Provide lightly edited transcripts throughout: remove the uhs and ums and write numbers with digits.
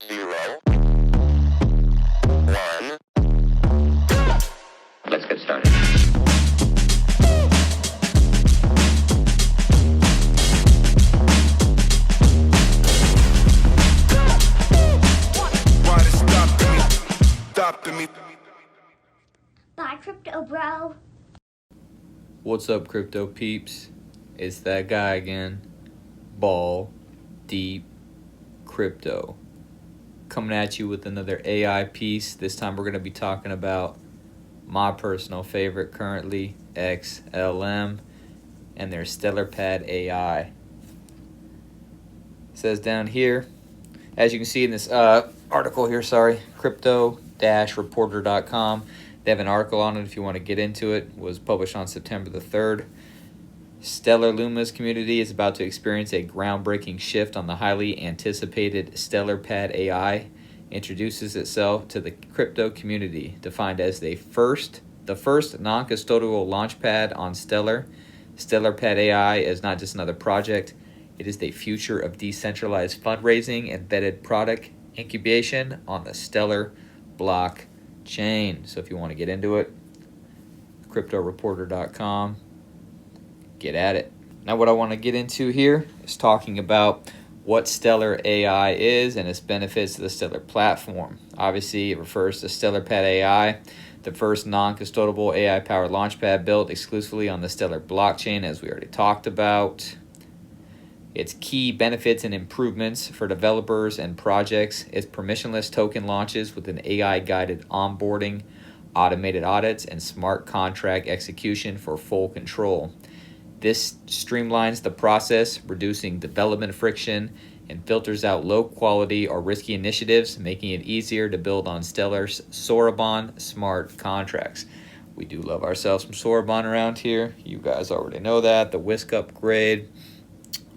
0, 1. Let's get started. Why they stopping me? Bye, crypto bro. What's up, crypto peeps? It's that guy again, Ball Deep Crypto, coming at you with another AI piece. This time we're going to be talking about my personal favorite currently, XLM, and their StellarPadAI. It says down here, as you can see in this article here, crypto-reporter.com. They have an article on it if you want to get into it. It was published on September the 3rd. Stellar Luma's community is about to experience a groundbreaking shift on the highly anticipated StellarPadAI introduces itself to the crypto community, defined as the first non-custodial launchpad on Stellar. StellarPadAI is not just another project. It is the future of decentralized fundraising, embedded product incubation on the Stellar blockchain. So if you want to get into it, cryptoreporter.com. Get at it. Now what I want to get into here is talking about what StellarAI is and its benefits to the Stellar platform. Obviously, it refers to StellarPadAI, the first non-custodial AI-powered launchpad built exclusively on the Stellar blockchain, as we already talked about. Its key benefits and improvements for developers and projects is permissionless token launches with an AI-guided onboarding, automated audits, and smart contract execution for full control. This streamlines the process, reducing development friction, and filters out low-quality or risky initiatives, making it easier to build on Stellar's Soraban smart contracts. We do love ourselves some Soraban around here. You guys already know that. The Whisk upgrade,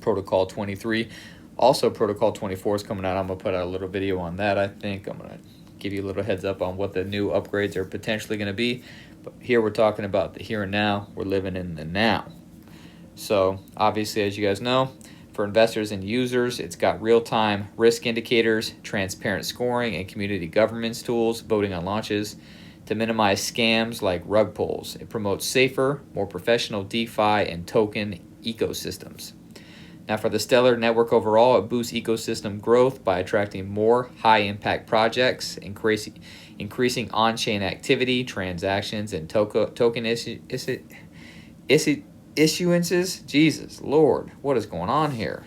Protocol 23. Also, Protocol 24 is coming out. I'm going to put out a little video on that, I think. I'm going to give you a little heads up on what the new upgrades are potentially going to be. But here we're talking about the here and now. We're living in the now. So obviously, as you guys know, for investors and users, it's got real-time risk indicators, transparent scoring, and community governance tools, voting on launches to minimize scams like rug pulls. It promotes safer, more professional DeFi and token ecosystems. Now for the Stellar network overall, it boosts ecosystem growth by attracting more high-impact projects, increasing on-chain activity, transactions, and token issuances. Jesus Lord, what is going on here?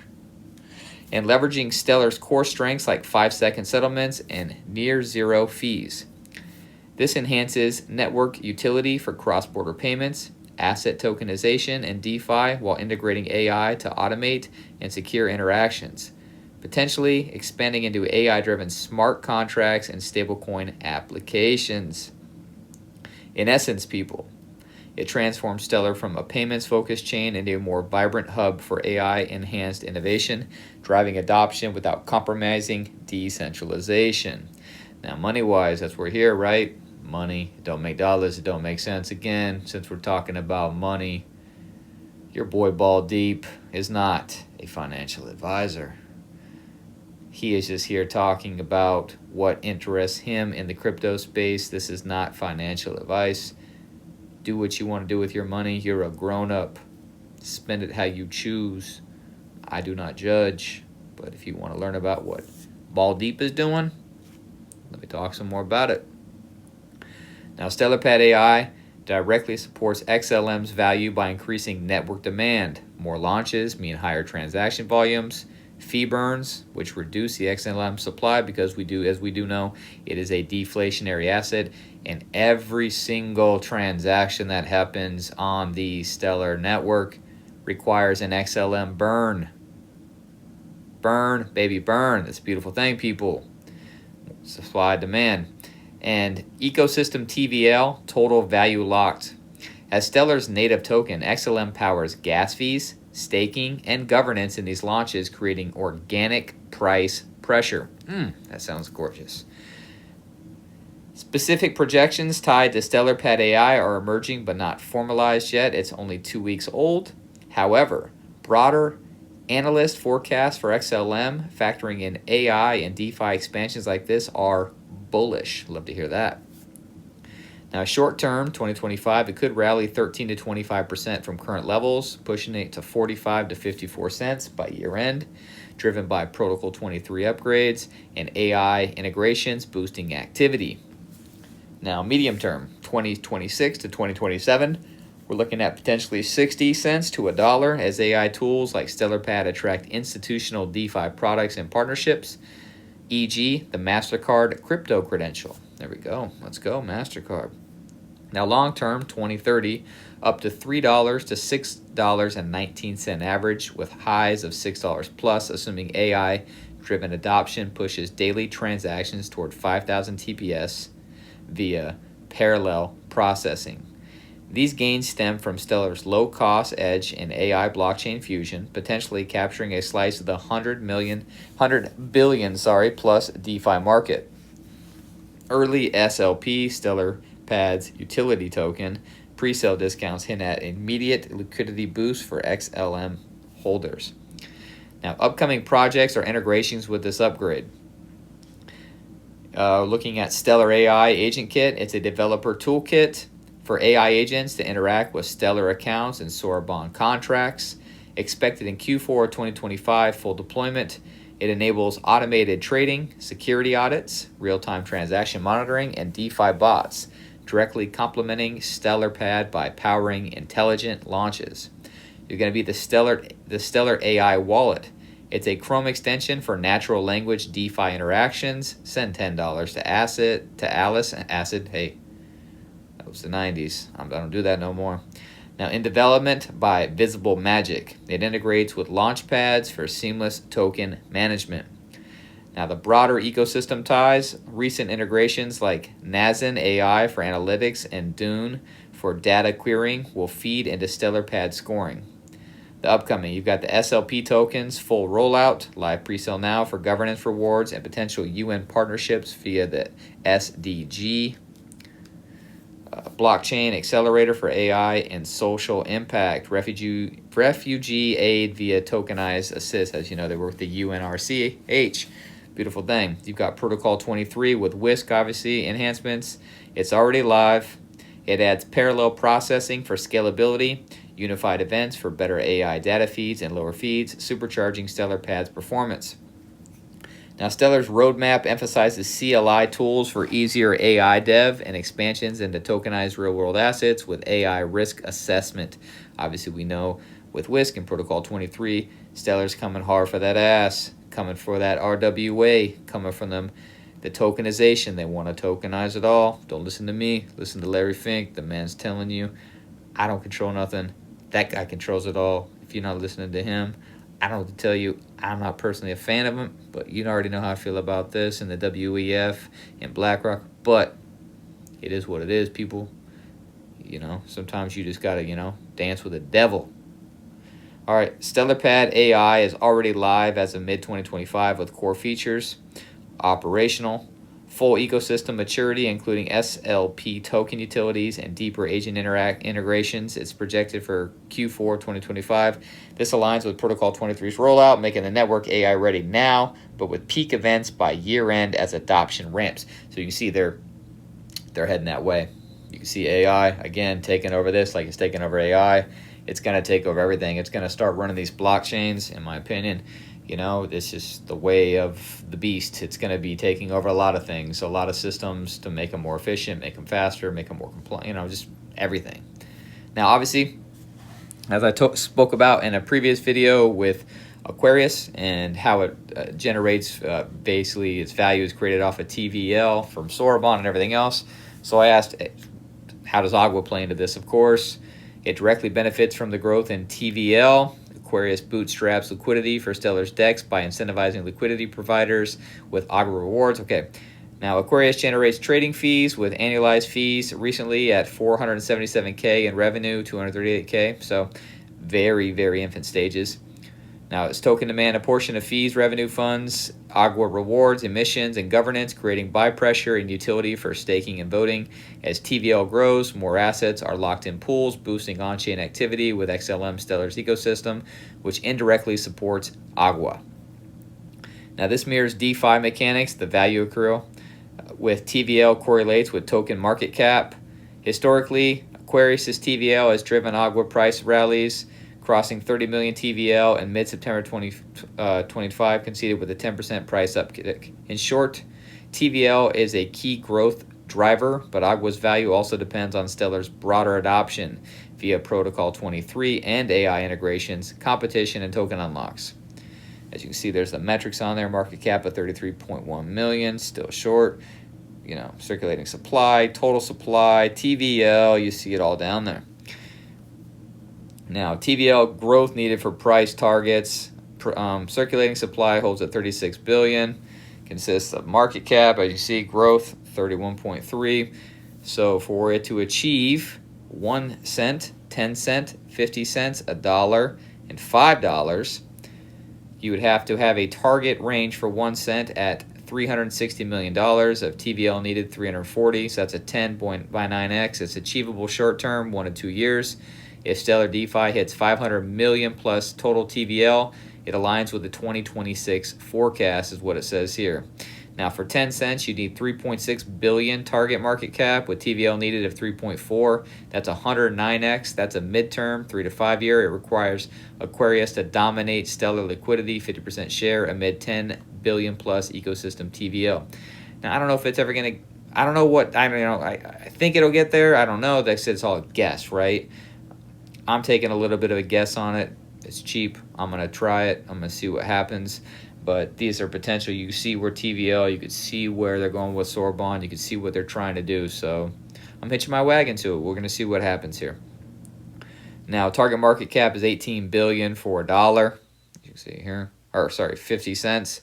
And leveraging Stellar's core strengths like 5-second settlements and near zero fees. This enhances network utility for cross-border payments, asset tokenization, and DeFi while integrating AI to automate and secure interactions, potentially expanding into AI-driven smart contracts and stablecoin applications. In essence, people, it transforms Stellar from a payments-focused chain into a more vibrant hub for AI-enhanced innovation, driving adoption without compromising decentralization. Now, money-wise, that's where we're here, right? Money, it don't make dollars, it don't make sense. Again, since we're talking about money, your boy Ball Deep is not a financial advisor. He is just here talking about what interests him in the crypto space. This is not financial advice. Do what you want to do with your money. You're a grown-up. Spend it how you choose. I do not judge. But if you want to learn about what Ball Deep is doing, let me talk some more about it. Now, StellarPadAI directly supports XLM's value by increasing network demand. More launches mean higher transaction volumes, fee burns, which reduce the XLM supply because as we do know, it is a deflationary asset, and every single transaction that happens on the Stellar network requires an XLM burn. Burn, baby, burn. That's a beautiful thing, people. Supply, demand. And ecosystem TVL, total value locked. As Stellar's native token, XLM powers gas fees, staking, and governance in these launches, creating organic price pressure. That sounds gorgeous. Specific projections tied to StellarPadAI are emerging but not formalized yet. It's only 2 weeks old. However, broader Analyst forecasts for XLM, factoring in AI and DeFi expansions like this, are bullish. Love to hear that. Now, short term, 2025, it could rally 13 to 25% from current levels, pushing it to 45 to 54 cents by year end, driven by Protocol 23 upgrades and AI integrations boosting activity. Now, medium term, 2026 to 2027, we're looking at potentially 60 cents to $1 as AI tools like StellarPad attract institutional DeFi products and partnerships, e.g., the MasterCard crypto credential. There we go. Let's go, MasterCard. Now, long term, 2030, up to $3 to $6.19 average, with highs of $6 plus, assuming AI-driven adoption pushes daily transactions toward 5,000 TPS via parallel processing. These gains stem from Stellar's low-cost edge in AI blockchain fusion, potentially capturing a slice of the 100 billion plus DeFi market. Early SLP, StellarPad's utility token, pre-sale discounts hint at immediate liquidity boost for XLM holders. Now, upcoming projects or integrations with this upgrade. Looking at StellarAI Agent Kit, it's a developer toolkit for AI agents to interact with Stellar accounts and Sora bond contracts. Expected in Q4 2025 full deployment. It enables automated trading, security audits, real-time transaction monitoring, and DeFi bots, directly complementing StellarPad by powering intelligent launches. You're going to be the StellarAI wallet. It's a Chrome extension for natural language DeFi interactions. Send $10 to Alice. Acid, hey, that was the 90s. I don't do that no more. Now, in development by Visible Magic, it integrates with launchpads for seamless token management. Now, the broader ecosystem ties, recent integrations like Nazen AI for analytics and Dune for data querying will feed into StellarPad scoring. The upcoming, you've got the SLP tokens, full rollout, live presale now for governance rewards and potential UN partnerships via the SDG. Blockchain accelerator for AI and social impact. Refugee aid via tokenized assist. As you know, they work with the UNRCH. Beautiful thing. You've got Protocol 23 with Whisk, obviously, enhancements. It's already live. It adds parallel processing for scalability, unified events for better AI data feeds and lower feeds, supercharging StellarPad's performance. Now, Stellar's roadmap emphasizes CLI tools for easier AI dev and expansions into tokenized real-world assets with AI risk assessment. Obviously, we know with Whisk and Protocol 23, Stellar's coming hard for that ass, coming for that RWA, coming from them. The tokenization, they want to tokenize it all. Don't listen to me. Listen to Larry Fink. The man's telling you, I don't control nothing. That guy controls it all. If you're not listening to him, I don't know what to tell you. I'm not personally a fan of him, but you already know how I feel about this and the WEF and BlackRock. But it is what it is, people. You know, sometimes you just got to, dance with the devil. All right, StellarPadAI is already live as of mid-2025 with core features, operational, full ecosystem maturity, including SLP token utilities and deeper agent integrations. It's projected for Q4 2025. This aligns with Protocol 23's rollout, making the network AI ready now, but with peak events by year end as adoption ramps. So you can see they're heading that way. You can see AI, again, taking over this like it's taking over AI. It's going to take over everything. It's going to start running these blockchains, in my opinion. This is the way of the beast. It's going to be taking over a lot of things, a lot of systems to make them more efficient, make them faster, make them more compliant, just everything. Now, obviously, as I spoke about in a previous video with Aquarius and how it generates, basically its value is created off of TVL from Sora bond and everything else. So I asked, how does AQUA play into this? Of course, it directly benefits from the growth in TVL. Aquarius bootstraps liquidity for Stellar's DEX by incentivizing liquidity providers with AQUA rewards. Okay, now Aquarius generates trading fees with annualized fees recently at $477K in revenue, $238K. So very, very infant stages. Now, as token demand, a portion of fees, revenue funds, AQUA rewards, emissions, and governance, creating buy pressure and utility for staking and voting. As TVL grows, more assets are locked in pools, boosting on-chain activity with XLM Stellar's ecosystem, which indirectly supports AQUA. Now, this mirrors DeFi mechanics, the value accrual, with TVL correlates with token market cap. Historically, Aquarius' TVL has driven AQUA price rallies, crossing 30 million TVL in mid-September 2025, conceded with a 10% price uptick. In short, TVL is a key growth driver, but AQUA's value also depends on Stellar's broader adoption via Protocol 23 and AI integrations, competition, and token unlocks. As you can see, there's the metrics on there. Market cap of 33.1 million, still short. You know, circulating supply, total supply, TVL, you see it all down there. Now, TVL growth needed for price targets. Circulating supply holds at 36 billion. Consists of market cap, as you see, growth 31.3. So for it to achieve 1 cent, 10 cent, 50 cents, $1, and $5, you would have to have a target range for 1 cent at $360 million of TVL needed 340. So that's a 10.9x. It's achievable short term, 1 to 2 years. If Stellar DeFi hits 500 million plus total TVL, it aligns with the 2026 forecast, is what it says here. Now, for 10 cents, you need 3.6 billion target market cap with TVL needed of 3.4. That's 109x. That's a midterm, 3 to 5 year. It requires Aquarius to dominate Stellar liquidity, 50% share amid 10 billion plus ecosystem TVL. Now, I don't know if it's ever going to. I don't know what. I think it'll get there. I don't know. They said it's all a guess, right? I'm taking a little bit of a guess on it. It's cheap. I'm going to try it. I'm going to see what happens. But these are potential. You can see where TVL, you can see where they're going with Sorbonne. You can see what they're trying to do. So I'm hitching my wagon to it. We're going to see what happens here. Now, target market cap is 18 billion for $1. You can see here. Or, sorry, 50 cents.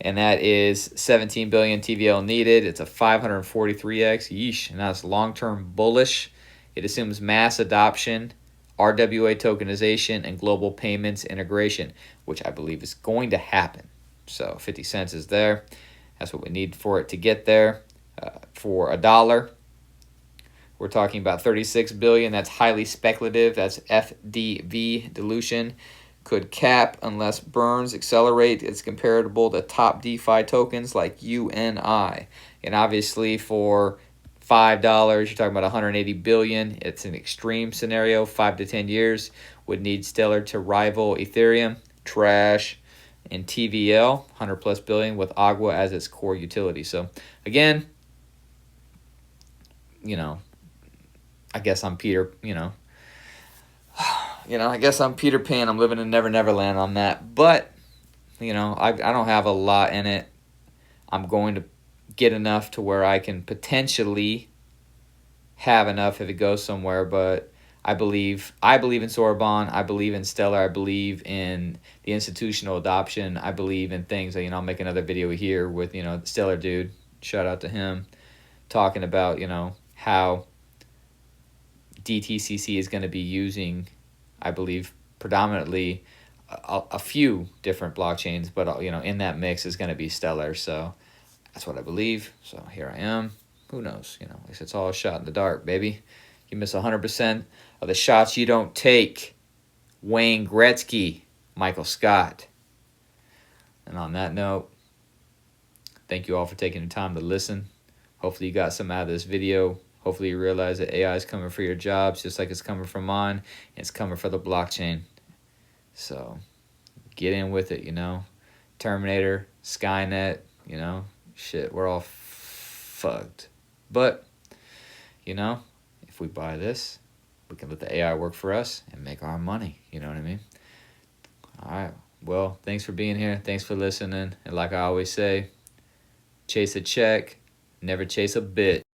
And that is 17 billion TVL needed. It's a 543x. Yeesh. And that's long-term bullish. It assumes mass adoption, RWA tokenization, and global payments integration, which I believe is going to happen. So 50 cents is there. That's what we need for it to get there. For $1, we're talking about 36 billion. That's highly speculative. That's FDV dilution. Could cap unless burns accelerate. It's comparable to top DeFi tokens like UNI. And obviously for $5, you're talking about 180 billion. It's an extreme scenario. 5 to 10 years would need Stellar to rival Ethereum, trash, and TVL, 100 plus billion with AQUA as its core utility. So again, you know, I guess I'm Peter. I guess I'm Peter Pan. I'm living in Never Never Land on that. But I don't have a lot in it. I'm going to get enough to where I can potentially have enough if it goes somewhere, but I believe in Sorbonne, I believe in Stellar, I believe in the institutional adoption, I believe in things that, I'll make another video here with, the Stellar dude, shout out to him, talking about, how DTCC is going to be using, I believe, predominantly a few different blockchains, but, in that mix is going to be Stellar, so that's what I believe. So here I am. Who knows? At least it's all a shot in the dark, baby. You miss 100% of the shots you don't take. Wayne Gretzky, Michael Scott. And on that note, thank you all for taking the time to listen. Hopefully you got some out of this video. Hopefully you realize that AI is coming for your jobs just like it's coming for mine. And it's coming for the blockchain. So get in with it, Terminator, Skynet, shit, we're all fucked. But, if we buy this, we can let the AI work for us and make our money. You know what I mean? All right. Well, thanks for being here. Thanks for listening. And like I always say, chase a check, never chase a bit.